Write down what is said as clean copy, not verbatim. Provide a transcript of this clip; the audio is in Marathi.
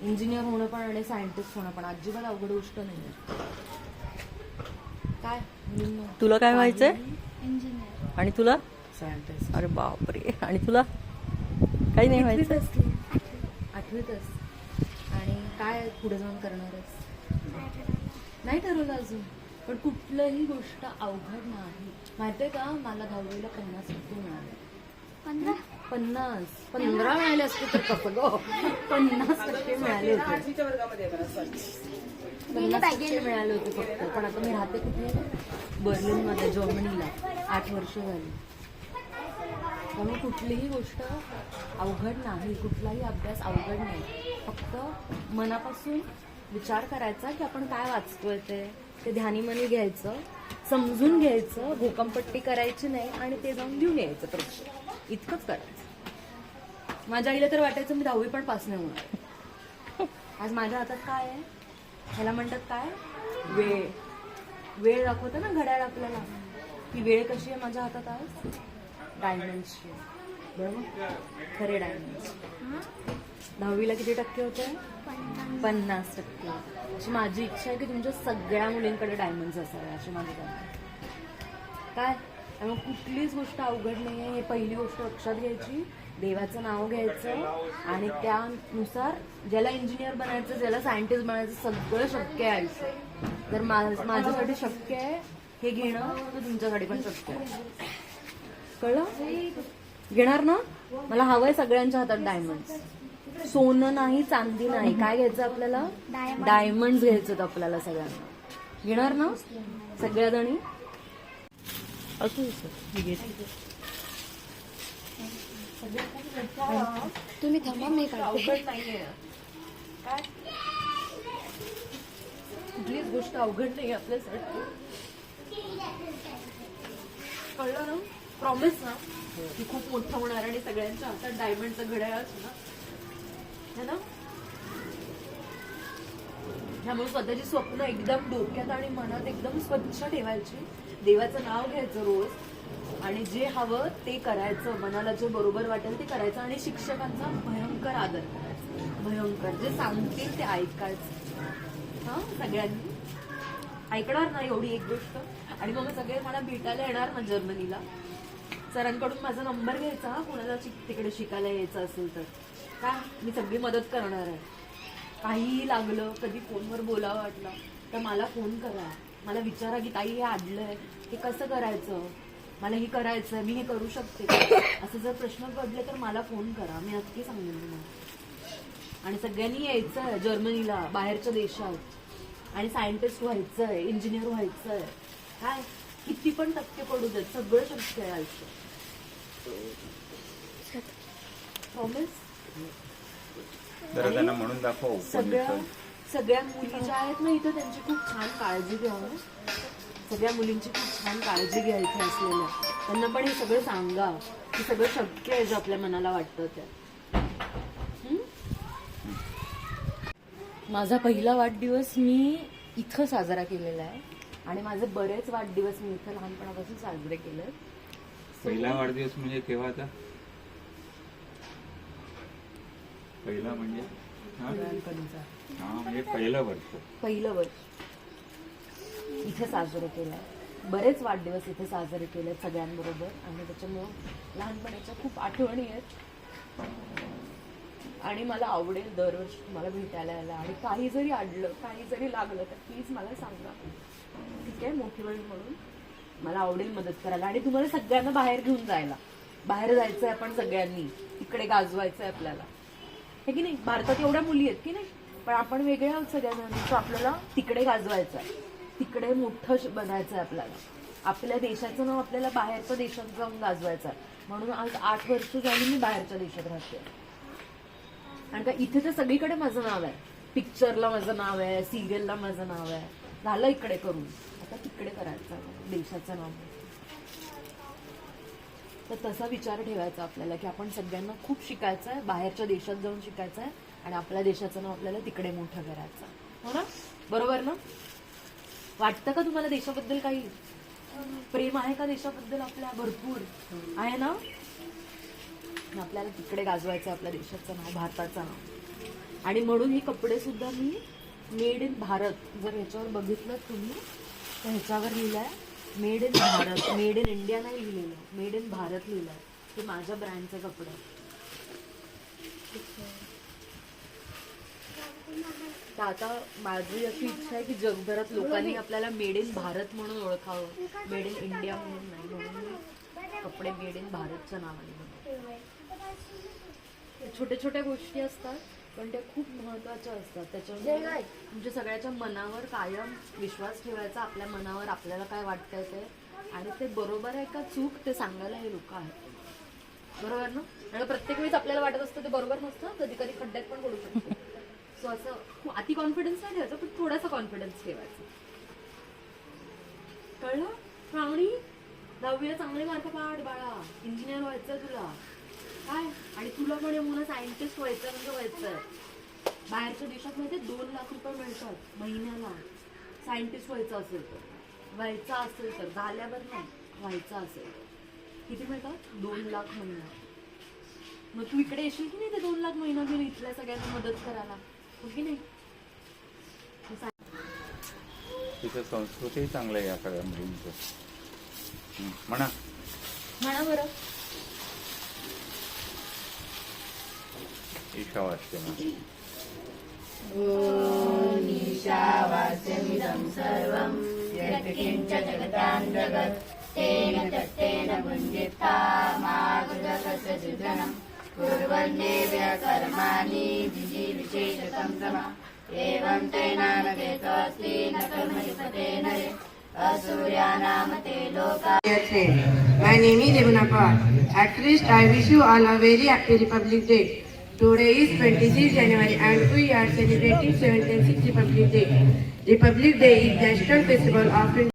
इंजिनियर होणं पण आणि सायंटिस्ट होणं पण अजिबात अवघड गोष्ट नाही. काय तुला काय व्हायचंय? इंजिनियर. आणि तुला? सायंटिस्ट. अरे बापरे. आणि तुला काही नाही व्हायचं? 8वीतच. आणि काय पुढे जाऊन करणार आहेस? नाही ठरवलं अजून. पण कुठलंही गोष्ट अवघड नाही. माहितीये का, मला 10वीला 50% मिळाले. 15 मिळाले असते तर कसं ग. 50% मिळाले होते. 50% मिळाले होते फक्त. पण आता मी राहते कुठे? बर्लिनमध्ये, जर्मनीला. 8 वर्ष झाली. त्यामुळे कुठलीही गोष्ट अवघड नाही, कुठलाही अभ्यास अवघड नाही. फक्त मनापासून विचार करायचा की आपण काय वाचतोय ते ध्यानीमनी घ्यायचं, समजून घ्यायचं, भूकंपट्टी करायची नाही आणि ते जाऊन लिहून यायचं परीक्षा. इतकंच करायचं. माझ्या आईला तर वाटायचं मी 10वी पण पास नाही होणार. आज माझ्या हातात काय आहे? ह्याला म्हणतात काय? वेळ. वेळ दाखवतं ना घड्याळ आपल्याला, की वेळ कशी आहे माझ्या हातात आज? डायमंड्सची. बरोबर, खरे डायमंड्स. 10वीला किती टक्के होते? 50%. अशी माझी इच्छा आहे की तुमच्या सगळ्या मुलींकडे डायमंड्स असावे, अशी माझी काय. त्यामुळे कुठलीच गोष्ट अवघड नाही आहे. हे पहिली गोष्ट लक्षात घ्यायची. देवाचं नाव घ्यायचं आणि त्यानुसार ज्याला इंजिनियर बनायचं, ज्याला सायंटिस्ट बनायचं, सगळं शक्य आहे आयुष्यात. जर माझ्यासाठी शक्य आहे हे घेणं, तर तुमच्यासाठी पण शक्य आहे. कळलं? घेणार ना? मला हवंय सगळ्यांच्या हातात डायमंड्स. सोनं नाही, चांदी नाही. काय घ्यायचं आपल्याला? डायमंड्स घ्यायचं आपल्याला सगळ्यांना. घेणार ना सगळ्या जणी? असू तुम्ही थांबा, मी काढते. अवघड नाहीये काय, कुठलीच गोष्ट अवघड नाही आपल्यासाठी. कळलं ना? प्रॉमिस ना की खूप मोठं होणार आणि सगळ्यांच्या हातात डायमंडचं घड्याळ असणार है ना. त्यामुळे स्वतःची स्वप्न एकदम डोक्यात आणि मनात एकदम स्वच्छ ठेवायची. देवाचं नाव घ्यायचं रोज आणि जे हवं ते करायचं. मनाला जे बरोबर वाटेल ते करायचं आणि शिक्षकांचा भयंकर आदर करायचा. भयंकर. जे सांगतील ते ऐकायचं. हा, सगळ्यांनी ऐकणार नाही एवढी एक गोष्ट. आणि मग सगळे मला भेटायला येणार ना जर्मनीला. सरांकडून माझा नंबर घ्यायचा, कुणाला तिकडे शिकायला यायचं असेल तर. काय, मी सगळी मदत करणार आहे. काहीही लागलं, कधी फोनवर बोलावं वाटलं तर मला फोन करा. मला विचारा की ताई हे आणलंय, हे कसं करायचं, मला हे करायचं, मी हे करू शकते का, असं जर प्रश्न पडले तर मला फोन करा. मी नक्की सांगेन तुम्हाला. आणि सगळ्यांनी यायचंय जर्मनीला, बाहेरच्या देशात. आणि सायंटिस्ट व्हायचंय, इंजिनियर व्हायचंय. काय, किती पण टक्के पडू देत, सगळं शक्य आहे आयुष्यात. प्रॉमिस. त्यांना म्हणून दाखव. सगळ्या मुली ज्या आहेत ना इथं, त्यांची खूप छान काळजी घ्या. सगळ्या मुलींची खूप छान काळजी घ्या इथे असलेल्या. त्यांना पण हे सगळं सांगा की सगळं शक्य आहे जे आपल्या मनाला वाटतं ते. माझा पहिला वाढदिवस मी इथं साजरा केलेला आहे आणि माझे बरेच वाढदिवस मी इथं लहानपणापासून साजरे केले. पहिला वाढदिवस म्हणजे केव्हाचा? पहिला म्हणजे म्हणजे पहिलं वर्ष इथे साजरं केलंय. बरेच वाढदिवस इथे साजरे केले सगळ्यांबरोबर आणि त्याच्यामुळं लहानपणाच्या खूप आठवणी आहेत. आणि मला आवडेल दरवर्षी तुम्हाला भेटायला यायला. आणि काही जरी अडलं, काही जरी लागलं तर प्लीज मला सांगा, ठीक आहे? मोठी वेळ म्हणून मला आवडेल मदत करायला. आणि तुम्हाला सगळ्यांना बाहेर घेऊन जायला. बाहेर जायचंय आपण सगळ्यांनी, इकडे गाजवायचंय आपल्याला, हे की नाही? भारतात एवढ्या मुली आहेत की नाही, पण आपण वेगळे आहोत सगळ्यांना. आपल्याला तिकडे गाजवायचं आहे, तिकडे मोठं बनायचं आहे आपल्याला. आपल्या देशाचं नाव आपल्याला बाहेरच्या देशात जाऊन गाजवायचं आहे. म्हणून आज 8 वर्ष झाली मी बाहेरच्या देशात राहते. आणि का इथे तर सगळीकडे माझं नाव आहे. पिक्चरला माझं नाव आहे, सिरियलला माझं नाव आहे. झालं इकडे करून, आता तिकडे करायचं देशाचं नाव. तर तसा विचार ठेवायचा आपल्याला की आपण सगळ्यांना खूप शिकायचं आहे, बाहेरच्या देशात जाऊन शिकायचं आहे आणि आपल्या देशाचं नाव आपल्याला तिकडे मोठं करायचं. हो ना? बरोबर ना? वाटतं का तुम्हाला देशाबद्दल काही प्रेम आहे का? देशाबद्दल आपल्या भरपूर आहे ना? आपल्याला तिकडे गाजवायचं आपल्या देशाचं नाव, भारताचं नाव. आणि म्हणून हे कपडे सुद्धा मी मेड इन भारत, जर ह्याच्यावर बघितलं तुम्ही तर ह्याच्यावर लिहिलंय made in Bharat, made in India नाही लिहिलेलं, मेड इन भारत लिहिलंय. हे माझ्या ब्रँडचे कपडे. तर आता माझी अशी इच्छा आहे की जगभरात लोकांनी आपल्याला मेड इन भारत म्हणून ओळखावं, मेड इन इंडिया म्हणून नाही. म्हणून मी कपडे मेड इन भारतच्या नावाने बनवते. छोट्या छोट्या गोष्टी असतात पण त्या खूप महत्त्वाच्या असतात. त्याच्यामुळे तुमच्या सगळ्याच्या मनावर कायम विश्वास ठेवायचा, आपल्या मनावर आपल्याला काय वाटतंय ते, आणि ते बरोबर आहे का चूक ते सांगायला हे लोक आहेत. बरोबर ना? आणि प्रत्येक वेळेस आपल्याला वाटत असतं ते बरोबर नसतं, कधी कधी खड्ड्यात पण पडू शकतो. सो असं अति कॉन्फिडन्स नाही ठेवायचं, पण थोडासा कॉन्फिडन्स ठेवायचा. कळलं? श्रावणी 10वीला चांगले मार्क पाड बाळा, इंजिनियर व्हायचं तुला काय, आणि तुला पण मुलं सायंटिस्ट व्हायचं म्हणजे व्हायचं. बाहेरच्या देशात माहिती 2 लाख रुपये मिळतात महिन्याला सायंटिस्ट व्हायचं असेल तर. व्हायचं असेल तर, झाल्यावर नाही, व्हायचं असेल तर. किती मिळतात? 2 लाख महिना. मग तू इकडे येशील की नाही ते 2 लाख महिना घेऊन इथल्या सगळ्यांना मदत करायला, हो की नाही? तिचं संस्कृती चांगलं आहे या सगळ्या मुलींचं. म्हणा म्हणा बरं. ईशा वाचते ना. My name is Rebuna Pawar. At first, I wish you all a very happy Republic Day. Today is 26 January and we are celebrating 76th Republic Day. Republic Day is National Festival of India.